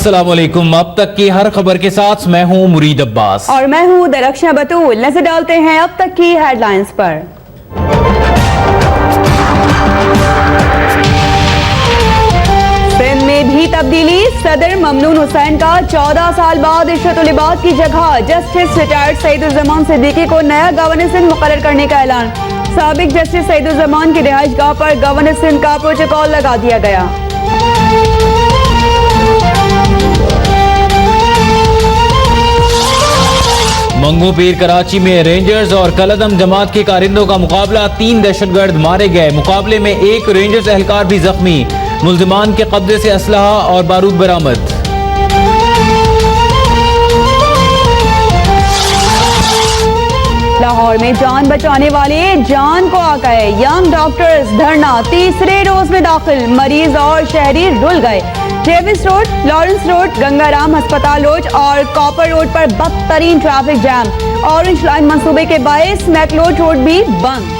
अस्सलामुअलैकुम। अब तक की हर खबर के साथ मैं हूं मुरीद अब्बास और मैं हूं दरख्शां बतूल। नजर डालते हैं अब तक की हेडलाइंस पर। फिल्म में भी तब्दीली। सदर ममनून हुसैन का 14 साल बाद इशरत-उल-इबाद की जगह जस्टिस रिटायर्ड सईदुज़्ज़मान सिद्दीकी को नया गवर्नर सिंध मुकर्रर करने का ऐलान। साबिक जस्टिस सईदुज़्ज़मान की रिहाइशगाह पर गवर्नर सिंध का प्रोटोकॉल लगा दिया गया। मंगू पीर कराची में रेंजर्स और कलदम जमात के कारिंदों का मुकाबला। 3 दहशतगर्द मारे गए। मुकाबले में एक रेंजर्स एहलकार भी जख्मी। मुल्जिमान के कब्जे से असलहा और बारूद बरामद। लाहौर में जान बचाने वाले जान को आ गए। यंग डॉक्टर्स धरना तीसरे रोज में दाखिल। मरीज और शहरी रुल गए। Davis road, Lawrence road, Gangaram अस्पताल रोड और कॉपर रोड पर बदतरीन ट्रैफिक जैम। ऑरेंज लाइन मंसूबे के बायस मैकलोड रोड भी बंद।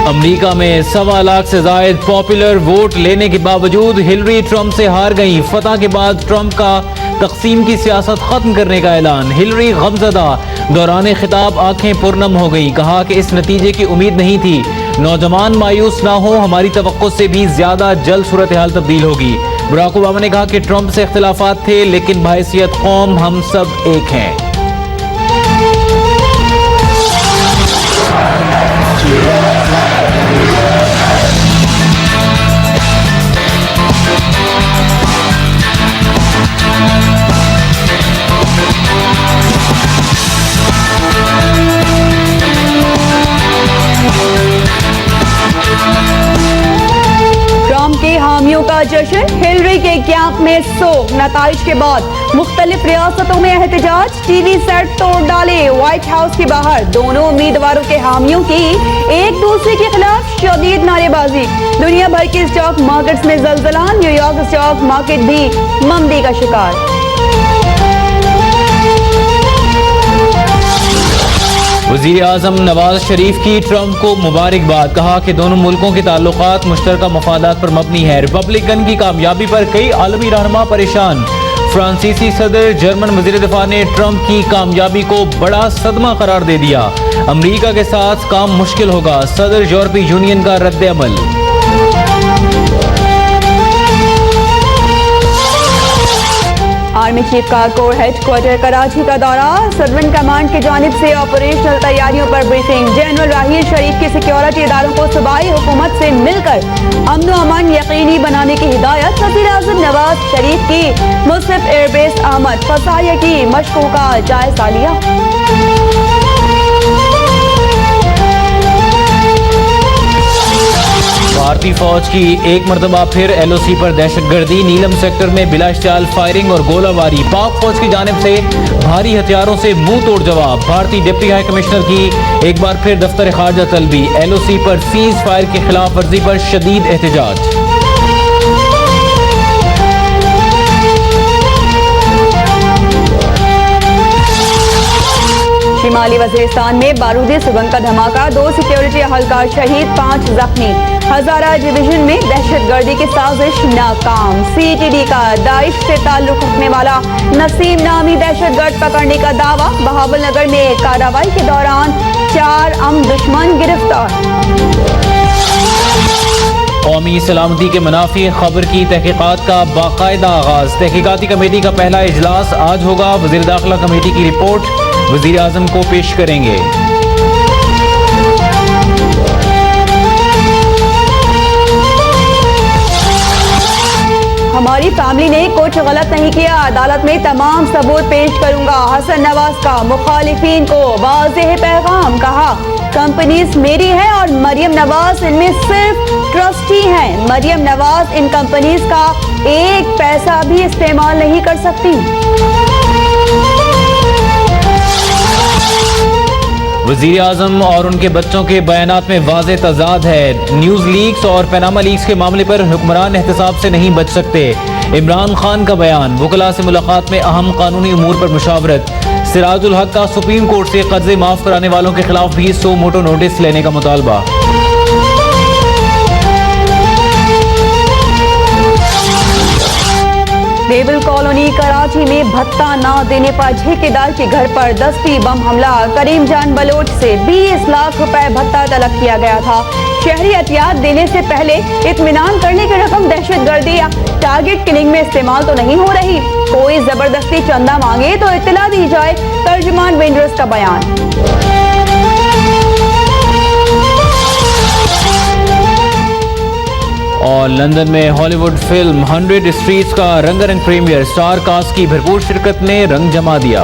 अमेरिका में 1.25 लाख से जायद पॉपुलर वोट लेने के बावजूद हिलरी ट्रंप से हार गई। फतह के बाद ट्रंप का तकसीम की सियासत खत्म करने का ऐलान। हिलरी गमजदा। दौरान खिताब आंखें पुरनम हो गई। कहा कि इस नतीजे की उम्मीद नहीं थी। नौजवान मायूस ना हो, हमारी तवक्को से भी ज्यादा जल्द सूरत हाल तब्दील होगी। बराक ओबामा ने कहा कि ट्रंप से इख्तिलाफात थे लेकिन बहैसियत कौम हम सब एक हैं। हामियों का जश्न। हिलरी के कैंप में सोग। नताइज के बाद मुख्तलिफ रियासतों में एहतजाज। टीवी सेट तोड़ डाले। व्हाइट हाउस के बाहर दोनों उम्मीदवारों के हामियों की एक दूसरे के खिलाफ शदीद नारेबाजी। दुनिया भर के स्टॉक मार्केट्स में जलजला। न्यूयॉर्क स्टॉक मार्केट भी मंदी का शिकार। वज़ीर आज़म नवाज शरीफ की ट्रंप को मुबारकबाद। कहा कि दोनों मुल्कों के ताल्लुकात मुश्तरका मफादात पर मबनी है। रिपब्लिकन की कामयाबी पर कई आलमी रहनुमा परेशान। फ्रांसीसी सदर जर्मन वज़ीर दिफा ने ट्रंप की कामयाबी को बड़ा सदमा करार दे दिया। अमरीका के साथ काम मुश्किल होगा। सदर यूरोपीय यूनियन का रद्द अमल। आर्मी चीफ का कोर हेडक्वार्टर कराची का दौरा। सदरन कमांड की जानिब से ऑपरेशनल तैयारियों पर ब्रीफिंग। जनरल राहील शरीफ की सिक्योरिटी इदारों को सूबाई हुकूमत से मिलकर अमन व अमान यकीनी बनाने की हिदायत। वज़ीर आज़म नवाज शरीफ की मुसरफ एयरबेस आमद। फसाया की मशकों का जायजा लिया। भारतीय फौज की एक मरतबा फिर LOC पर दहशतगर्दी। नीलम सेक्टर में बिलाश्ताल फायरिंग और गोलाबारी। पाक फौज की जानिब से भारी हथियारों से मुंह तोड़ जवाब। भारतीय डिप्टी हाई कमिश्नर की एक बार फिर दफ्तर खारजा तलबी। LOC पर सीज फायर की खिलाफ वर्जी पर शदीद एहतजाज। शिमाली वजीरिस्तान में बारूदी सुरंग का धमाका। 2 सिक्योरिटी अहलकार शहीद, 5 जख्मी। हजारा डिवीजन में दहशतगर्दी की साजिश नाकाम। CTD का दाइश से ताल्लुक रखने वाला नसीम नामी दहशतगर्द पकड़ने का दावा। बहावलनगर में कार्रवाई के दौरान 4 दुश्मन गिरफ्तार। कौमी सलामती के मुनाफी खबर की तहकीकात का बाकायदा आगाज। तहकीकाती कमेटी का पहला इजलास आज होगा। वज़ीर दाखिला कमेटी की रिपोर्ट वज़ीर आज़म को पेश करेंगे। हमारी फैमिली ने कुछ गलत नहीं किया। अदालत में तमाम सबूत पेश करूंगा। हसन नवाज का मुखालिफिन को वाज़ेह पैगाम। कहा कंपनीज मेरी है और मरियम नवाज इनमें सिर्फ ट्रस्टी हैं। मरियम नवाज इन कंपनीज का एक पैसा भी इस्तेमाल नहीं कर सकती। वज़ीर आज़म और उनके बच्चों के बयानात में वाज़ेह तज़ाद है। न्यूज़ लीक्स और पनामा लीक्स के मामले पर हुक्मरान एहतसाब से नहीं बच सकते। इमरान खान का बयान। वकला से मुलाकात में अहम कानूनी उमूर पर मुशावरत। सिराजुल हक का सुप्रीम कोर्ट से कर्जे माफ कराने वालों के खिलाफ भी सो मोटो नोटिस लेने का मुतालबा। बेबल कॉलोनी कराची में भत्ता न देने पर ठेकेदार के घर पर दस्ती बम हमला। करीम जान बलोच से 20 लाख रुपए भत्ता तलब किया गया था। शहरी एहतियात देने से पहले इत्मीनान करने की रकम दहशतगर्दी या टारगेट किलिंग में इस्तेमाल तो नहीं हो रही। कोई जबरदस्ती चंदा मांगे तो इत्तला दी जाए। तर्जुमान वेंडर्स का बयान। और लंदन में हॉलीवुड फिल्म 100 स्ट्रीट्स का रंगारंग प्रीमियर। स्टार कास्ट की भरपूर शिरकत ने रंग जमा दिया।